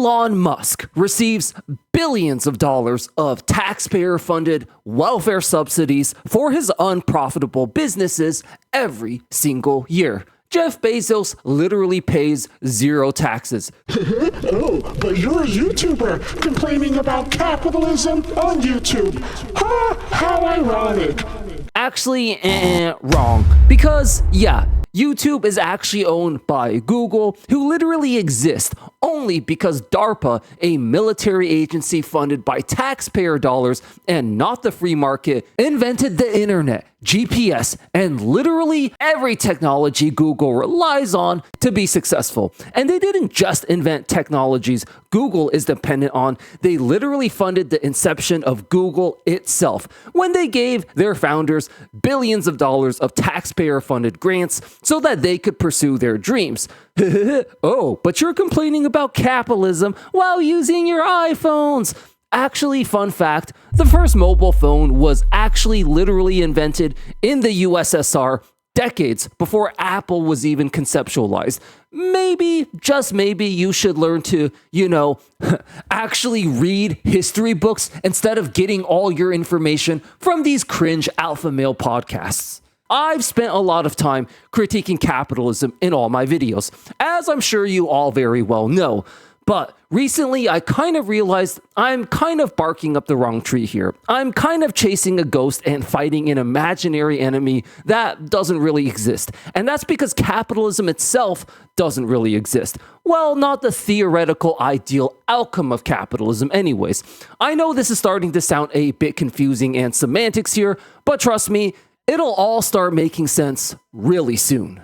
Elon Musk receives billions of dollars of taxpayer-funded welfare subsidies for his unprofitable businesses every single year. Jeff Bezos literally pays zero taxes. Oh, but you're a YouTuber complaining about capitalism on YouTube. Ha! How ironic. Actually, wrong. Because, yeah, YouTube is actually owned by Google, who literally exists only because DARPA, a military agency funded by taxpayer dollars and not the free market, invented the internet, GPS, and literally every technology Google relies on to be successful. And they didn't just invent technologies Google is dependent on, they literally funded the inception of Google itself when they gave their founders billions of dollars of taxpayer-funded grants so that they could pursue their dreams. Oh, but you're complaining about capitalism while using your iPhones. Actually, fun fact, the first mobile phone was actually literally invented in the USSR decades before Apple was even conceptualized. Maybe, just maybe, you should learn to, actually read history books instead of getting all your information from these cringe alpha male podcasts. I've spent a lot of time critiquing capitalism in all my videos, as I'm sure you all very well know. But recently, I kind of realized I'm kind of barking up the wrong tree here. I'm kind of chasing a ghost and fighting an imaginary enemy that doesn't really exist. And that's because capitalism itself doesn't really exist. Well, not the theoretical ideal outcome of capitalism anyways. I know this is starting to sound a bit confusing and semantics here, but trust me, it'll all start making sense really soon.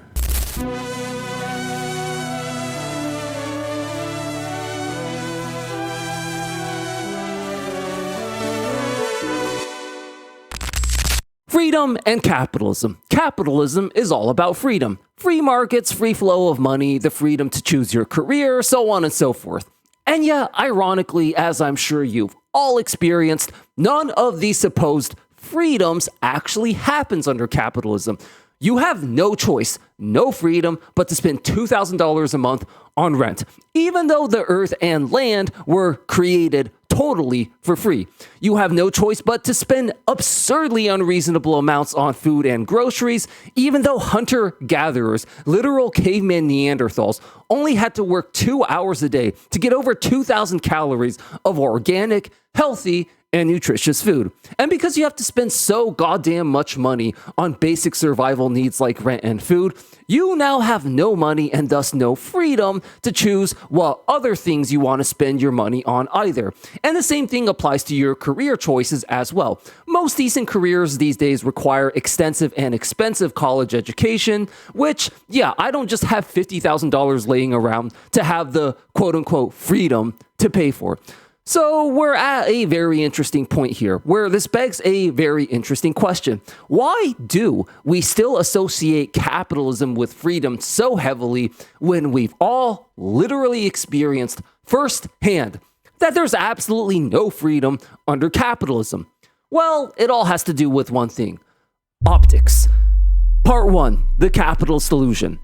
Freedom and capitalism. Capitalism is all about freedom. Free markets, free flow of money, the freedom to choose your career, so on and so forth. And yeah, ironically, as I'm sure you've all experienced, none of these supposed freedoms actually happens under capitalism. You have no choice, no freedom, but to spend $2,000 a month on rent, even though the earth and land were created totally for free. You have no choice but to spend absurdly unreasonable amounts on food and groceries, even though hunter-gatherers, literal caveman Neanderthals, only had to work 2 hours a day to get over 2,000 calories of organic, healthy, and nutritious food. And because you have to spend so goddamn much money on basic survival needs like rent and food, you now have no money and thus no freedom to choose what other things you want to spend your money on either. And the same thing applies to your career choices as well. Most decent careers these days require extensive and expensive college education, which, yeah, I don't just have $50,000 laying around to have the quote-unquote freedom to pay for. So we're at a very interesting point here, where this begs a very interesting question. Why do we still associate capitalism with freedom so heavily when we've all literally experienced firsthand that there's absolutely no freedom under capitalism? Well, it all has to do with one thing: optics. Part 1, the capitalist illusion.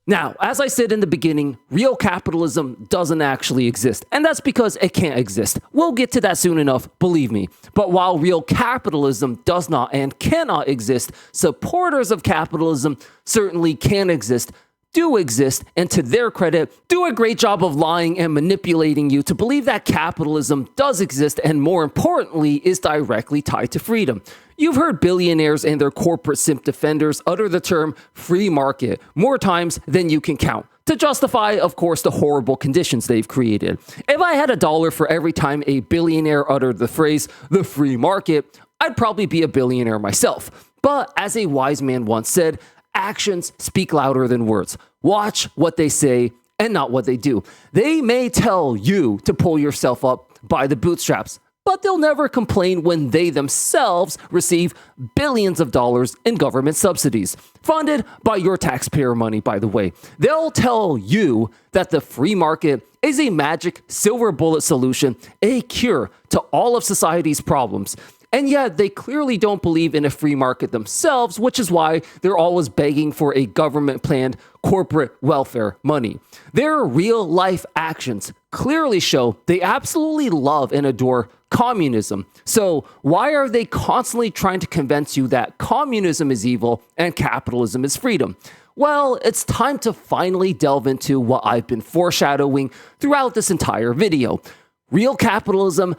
Now, as I said in the beginning, real capitalism doesn't actually exist, and that's because it can't exist. We'll get to that soon enough, believe me. But while real capitalism does not and cannot exist, supporters of capitalism certainly can exist, do exist, and to their credit, do a great job of lying and manipulating you to believe that capitalism does exist and, more importantly, is directly tied to freedom. You've heard billionaires and their corporate simp defenders utter the term free market more times than you can count, to justify, of course, the horrible conditions they've created. If I had $1 for every time a billionaire uttered the phrase, the free market, I'd probably be a billionaire myself. But as a wise man once said, actions speak louder than words. Watch what they say and not what they do. They may tell you to pull yourself up by the bootstraps, but they'll never complain when they themselves receive billions of dollars in government subsidies, funded by your taxpayer money, by the way. They'll tell you that the free market is a magic silver bullet solution, a cure to all of society's problems. And yet, they clearly don't believe in a free market themselves, which is why they're always begging for a government-planned corporate welfare money. Their real-life actions clearly show they absolutely love and adore communism. So why are they constantly trying to convince you that communism is evil and capitalism is freedom? Well, it's time to finally delve into what I've been foreshadowing throughout this entire video. Real capitalism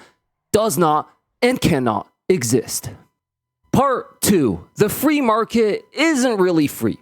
does not and cannot exist. Part 2. The free market isn't really free.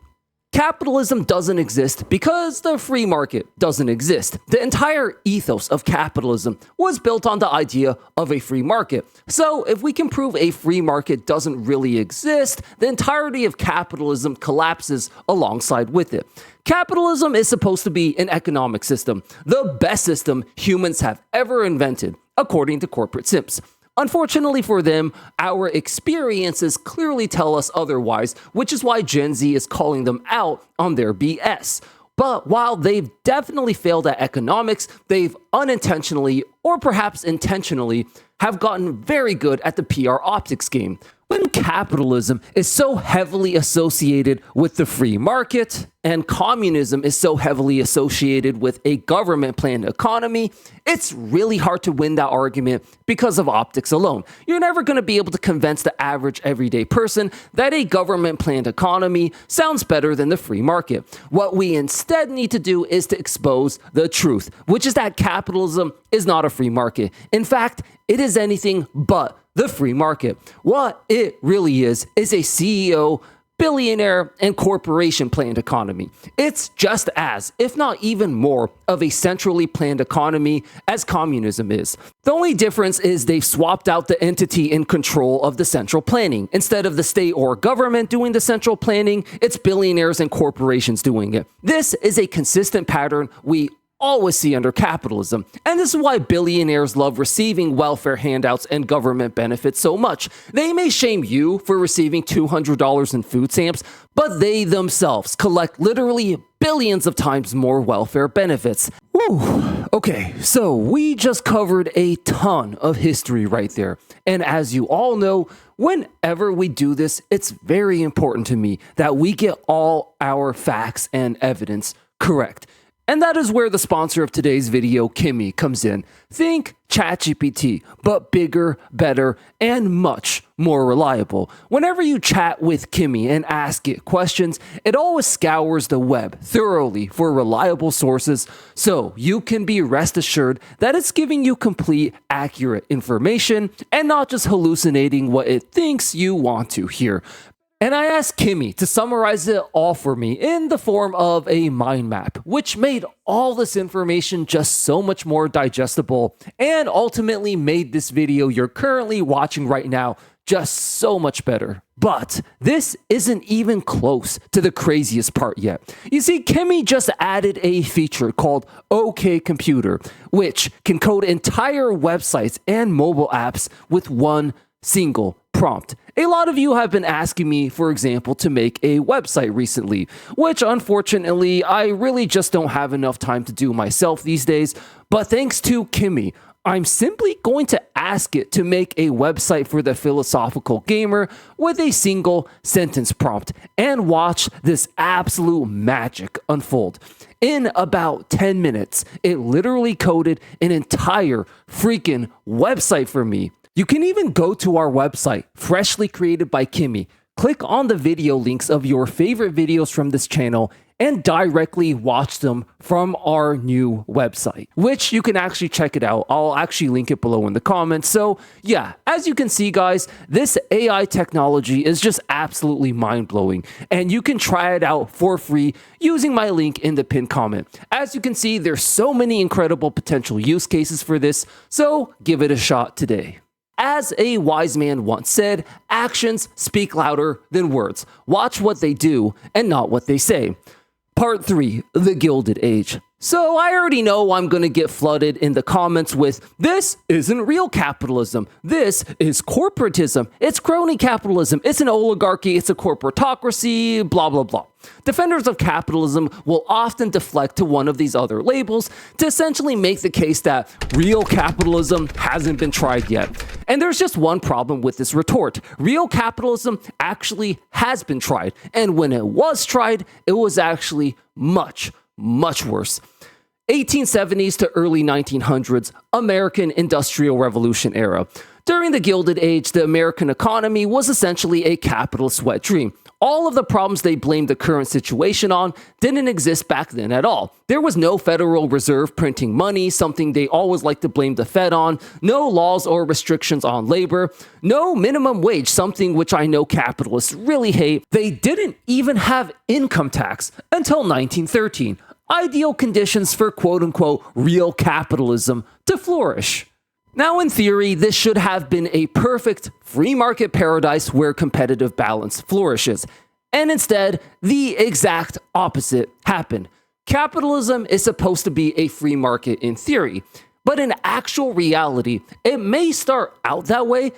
Capitalism doesn't exist because the free market doesn't exist. The entire ethos of capitalism was built on the idea of a free market. So if we can prove a free market doesn't really exist, the entirety of capitalism collapses alongside with it. Capitalism is supposed to be an economic system, the best system humans have ever invented, according to corporate simps. Unfortunately for them, our experiences clearly tell us otherwise, which is why Gen Z is calling them out on their BS. But while they've definitely failed at economics, they've unintentionally, or perhaps intentionally, have gotten very good at the PR optics game. When capitalism is so heavily associated with the free market, and communism is so heavily associated with a government-planned economy, it's really hard to win that argument because of optics alone. You're never going to be able to convince the average everyday person that a government-planned economy sounds better than the free market. What we instead need to do is to expose the truth, which is that capitalism is not a free market. In fact, it is anything but the free market. What it really is a CEO, billionaire, and corporation planned economy. It's just as, if not even more, of a centrally planned economy as communism is. The only difference is they've swapped out the entity in control of the central planning. Instead of the state or government doing the central planning, it's billionaires and corporations doing it. This is a consistent pattern we always see under capitalism. And this is why billionaires love receiving welfare handouts and government benefits so much. They may shame you for receiving $200 in food stamps, but they themselves collect literally billions of times more welfare benefits. Whew. Okay, so we just covered a ton of history right there. And as you all know, whenever we do this, it's very important to me that we get all our facts and evidence correct. And that is where the sponsor of today's video, Kimmy, comes in. Think ChatGPT, but bigger, better, and much more reliable. Whenever you chat with Kimmy and ask it questions, it always scours the web thoroughly for reliable sources, so you can be rest assured that it's giving you complete, accurate information and not just hallucinating what it thinks you want to hear. And I asked Kimmy to summarize it all for me in the form of a mind map, which made all this information just so much more digestible and ultimately made this video you're currently watching right now just so much better. But this isn't even close to the craziest part yet. You see, Kimmy just added a feature called OK Computer, which can code entire websites and mobile apps with one single prompt. A lot of you have been asking me, for example, to make a website recently, which unfortunately I really just don't have enough time to do myself these days. But thanks to Kimmy, I'm simply going to ask it to make a website for the Philosophical Gamer with a single sentence prompt and watch this absolute magic unfold. In about 10 minutes, it literally coded an entire freaking website for me. You can even go to our website, freshly created by Kimmy, click on the video links of your favorite videos from this channel, and directly watch them from our new website, which you can actually check it out. I'll actually link it below in the comments. So yeah, as you can see, guys, this AI technology is just absolutely mind-blowing, and you can try it out for free using my link in the pinned comment. As you can see, there's so many incredible potential use cases for this, so give it a shot today. As a wise man once said, actions speak louder than words. Watch what they do and not what they say. Part 3, the Gilded Age. So I already know I'm going to get flooded in the comments with, this isn't real capitalism. This is corporatism. It's crony capitalism. It's an oligarchy. It's a corporatocracy, blah, blah, blah. Defenders of capitalism will often deflect to one of these other labels to essentially make the case that real capitalism hasn't been tried yet. And there's just one problem with this retort. Real capitalism actually has been tried. And when it was tried, it was actually much, much worse. 1870s to early 1900s, American Industrial Revolution era. During the Gilded Age, the American economy was essentially a capitalist wet dream. All of the problems they blamed the current situation on didn't exist back then at all. There was no Federal Reserve printing money, something they always like to blame the Fed on, no laws or restrictions on labor, no minimum wage, something which I know capitalists really hate. They didn't even have income tax until 1913. Ideal conditions for quote-unquote real capitalism to flourish. Now, in theory, this should have been a perfect free market paradise where competitive balance flourishes. And instead, the exact opposite happened. Capitalism is supposed to be a free market in theory, but in actual reality, it may start out that way,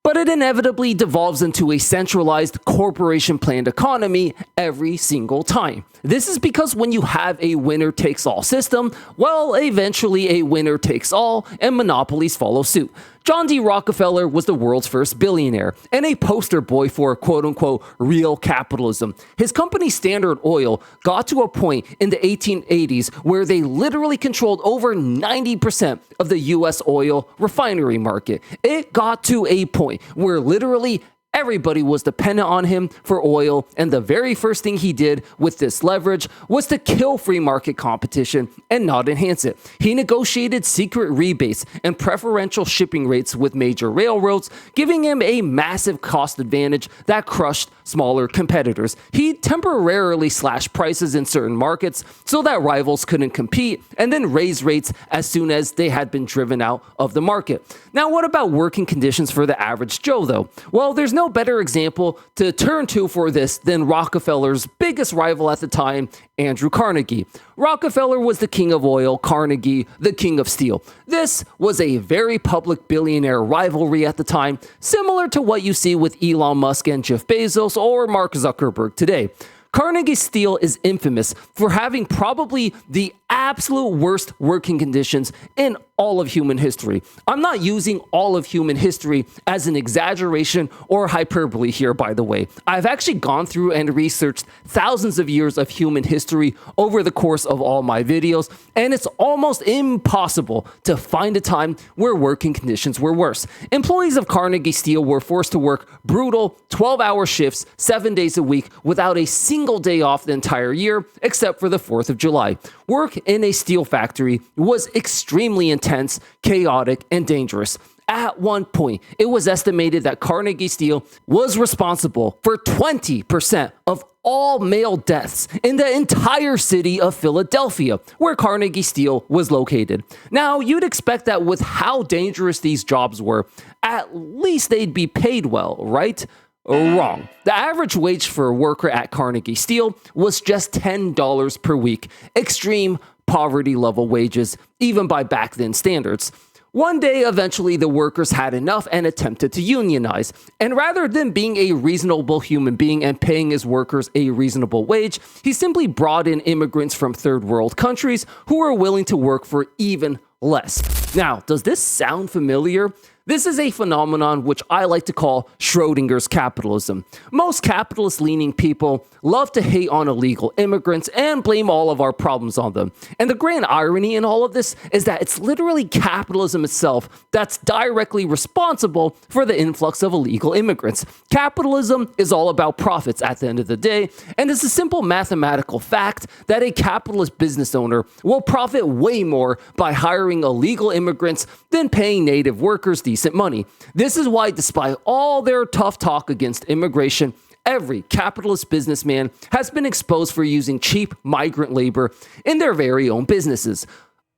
but it inevitably devolves into a centralized corporation-planned economy every single time. This is because when you have a winner-takes-all system, well, eventually a winner takes all, and monopolies follow suit. John D. Rockefeller was the world's first billionaire, and a poster boy for quote-unquote real capitalism. His company Standard Oil got to a point in the 1880s where they literally controlled over 90% of the US oil refinery market. It got to a point where literally everybody was dependent on him for oil, and the very first thing he did with this leverage was to kill free market competition and not enhance it. He negotiated secret rebates and preferential shipping rates with major railroads, giving him a massive cost advantage that crushed smaller competitors. He temporarily slashed prices in certain markets so that rivals couldn't compete, and then raised rates as soon as they had been driven out of the market. Now, what about working conditions for the average Joe, though? Well, there's no better example to turn to for this than Rockefeller's biggest rival at the time, Andrew Carnegie. Rockefeller was the king of oil, Carnegie the king of steel. This was a very public billionaire rivalry at the time, similar to what you see with Elon Musk and Jeff Bezos or Mark Zuckerberg today. Carnegie Steel is infamous for having probably the absolute worst working conditions in all of human history. I'm not using all of human history as an exaggeration or hyperbole here, by the way. I've actually gone through and researched thousands of years of human history over the course of all my videos, and it's almost impossible to find a time where working conditions were worse. Employees of Carnegie Steel were forced to work brutal 12-hour shifts 7 days a week without a single day off the entire year, except for the 4th of July. Work in a steel factory was extremely intense, chaotic, and dangerous. At one point, it was estimated that Carnegie Steel was responsible for 20% of all male deaths in the entire city of Philadelphia, where Carnegie Steel was located. Now, you'd expect that with how dangerous these jobs were, at least they'd be paid well, right? Wrong. The average wage for a worker at Carnegie Steel was just $10 per week. Extreme poverty level wages, even by back then standards. One day, eventually, the workers had enough and attempted to unionize. And rather than being a reasonable human being and paying his workers a reasonable wage, he simply brought in immigrants from third world countries who were willing to work for even less. Now, does this sound familiar? This is a phenomenon which I like to call Schrodinger's capitalism. Most capitalist-leaning people love to hate on illegal immigrants and blame all of our problems on them. And the grand irony in all of this is that it's literally capitalism itself that's directly responsible for the influx of illegal immigrants. Capitalism is all about profits at the end of the day, and it's a simple mathematical fact that a capitalist business owner will profit way more by hiring illegal immigrants than paying native workers decent money. This is why, despite all their tough talk against immigration, every capitalist businessman has been exposed for using cheap migrant labor in their very own businesses.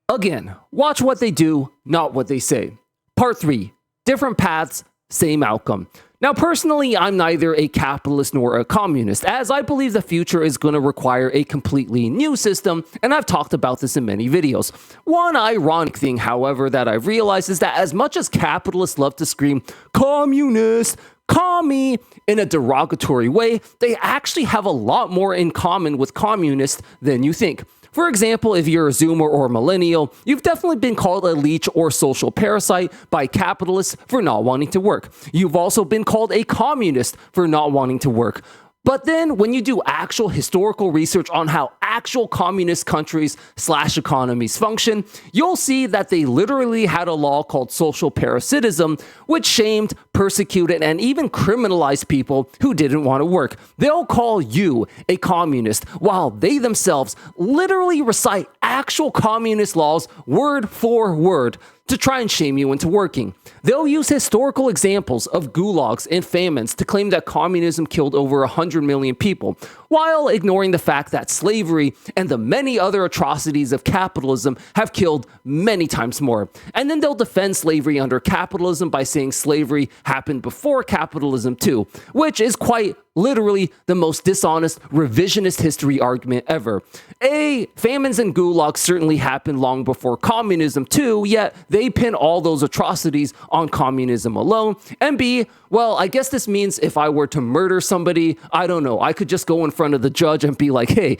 Again, watch what they do, not what they say. Part 3. Different paths, same outcome. Now, personally, I'm neither a capitalist nor a communist, as I believe the future is going to require a completely new system, and I've talked about this in many videos. One ironic thing, however, that I've realized is that as much as capitalists love to scream, communist, commie, in a derogatory way, they actually have a lot more in common with communists than you think. For example, if you're a Zoomer or millennial, you've definitely been called a leech or social parasite by capitalists for not wanting to work. You've also been called a communist for not wanting to work. But then when you do actual historical research on how actual communist countries / economies function, you'll see that they literally had a law called social parasitism, which shamed, persecuted, and even criminalized people who didn't want to work. They'll call you a communist, while they themselves literally recite actual communist laws word for word to try and shame you into working. They'll use historical examples of gulags and famines to claim that communism killed over 100 million people, while ignoring the fact that slavery and the many other atrocities of capitalism have killed many times more. And then they'll defend slavery under capitalism by saying slavery happened before capitalism too, which is quite literally the most dishonest revisionist history argument ever. A, famines and gulags certainly happened long before communism too, yet they pin all those atrocities on communism alone. And B, well, I guess this means if I were to murder somebody, I don't know, I could just go in front of the judge and be like, hey,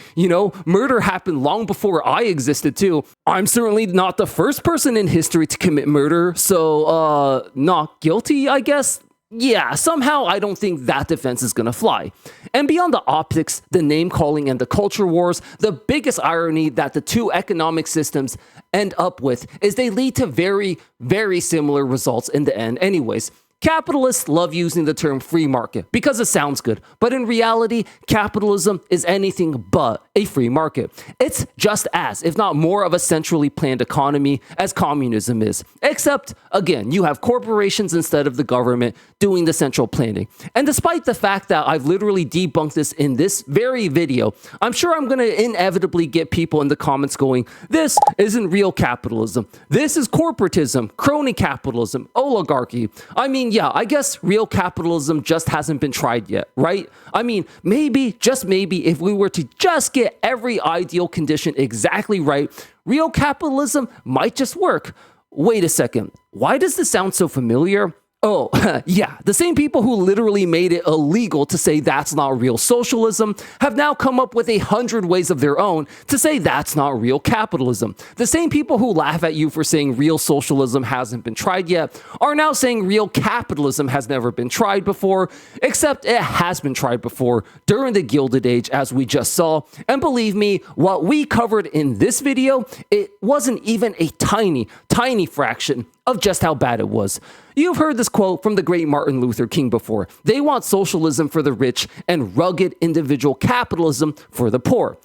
murder happened long before I existed too. I'm certainly not the first person in history to commit murder, so, not guilty, I guess. Yeah, somehow I don't think that defense is gonna fly. And beyond the optics, the name calling, and the culture wars, the biggest irony that the two economic systems end up with is they lead to very, very similar results in the end anyways. Capitalists love using the term free market because it sounds good, but in reality, capitalism is anything but a free market. It's just as, if not more, of a centrally planned economy as communism is. Except, again, you have corporations instead of the government doing the central planning. And despite the fact that I've literally debunked this in this very video, I'm sure I'm going to inevitably get people in the comments going, this isn't real capitalism. This is corporatism, crony capitalism, oligarchy. I mean, yeah, I guess real capitalism just hasn't been tried yet, right? I mean, maybe, just maybe, if we were to just get every ideal condition exactly right, real capitalism might just work. Wait a second, why does this sound so familiar? Oh, yeah, the same people who literally made it illegal to say that's not real socialism have now come up with 100 ways of their own to say that's not real capitalism. The same people who laugh at you for saying real socialism hasn't been tried yet are now saying real capitalism has never been tried before, except it has been tried before during the Gilded Age, as we just saw. And believe me, what we covered in this video, it wasn't even a tiny, tiny fraction of just how bad it was. You've heard this quote from the great Martin Luther King before. They want socialism for the rich and rugged individual capitalism for the poor.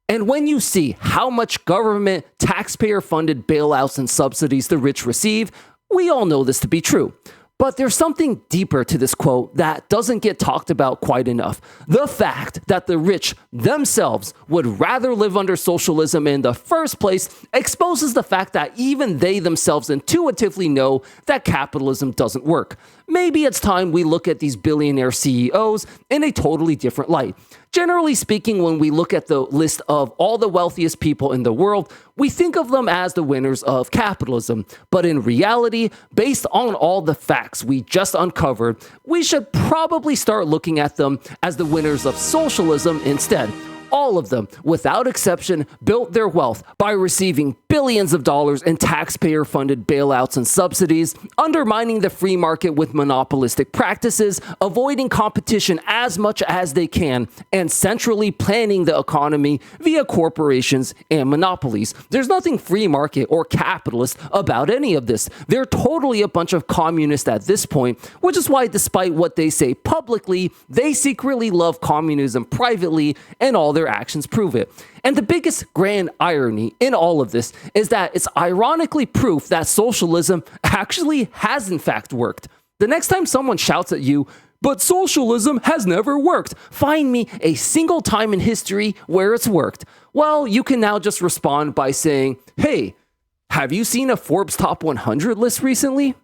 And when you see how much government, taxpayer-funded bailouts and subsidies the rich receive, we all know this to be true. But there's something deeper to this quote that doesn't get talked about quite enough. The fact that the rich themselves would rather live under socialism in the first place exposes the fact that even they themselves intuitively know that capitalism doesn't work. Maybe it's time we look at these billionaire CEOs in a totally different light. Generally speaking, when we look at the list of all the wealthiest people in the world, we think of them as the winners of capitalism. But in reality, based on all the facts we just uncovered, we should probably start looking at them as the winners of socialism instead. All of them, without exception, built their wealth by receiving billions of dollars in taxpayer-funded bailouts and subsidies, undermining the free market with monopolistic practices, avoiding competition as much as they can, and centrally planning the economy via corporations and monopolies. There's nothing free market or capitalist about any of this. They're totally a bunch of communists at this point, which is why, despite what they say publicly, they secretly love communism privately, and all their actions prove it. And the biggest grand irony in all of this is that it's ironically proof that socialism actually has in fact worked. The next time someone shouts at you, "But socialism has never worked," find me a single time in history where it's worked. Well, you can now just respond by saying, "Hey, have you seen a Forbes Top 100 list recently?"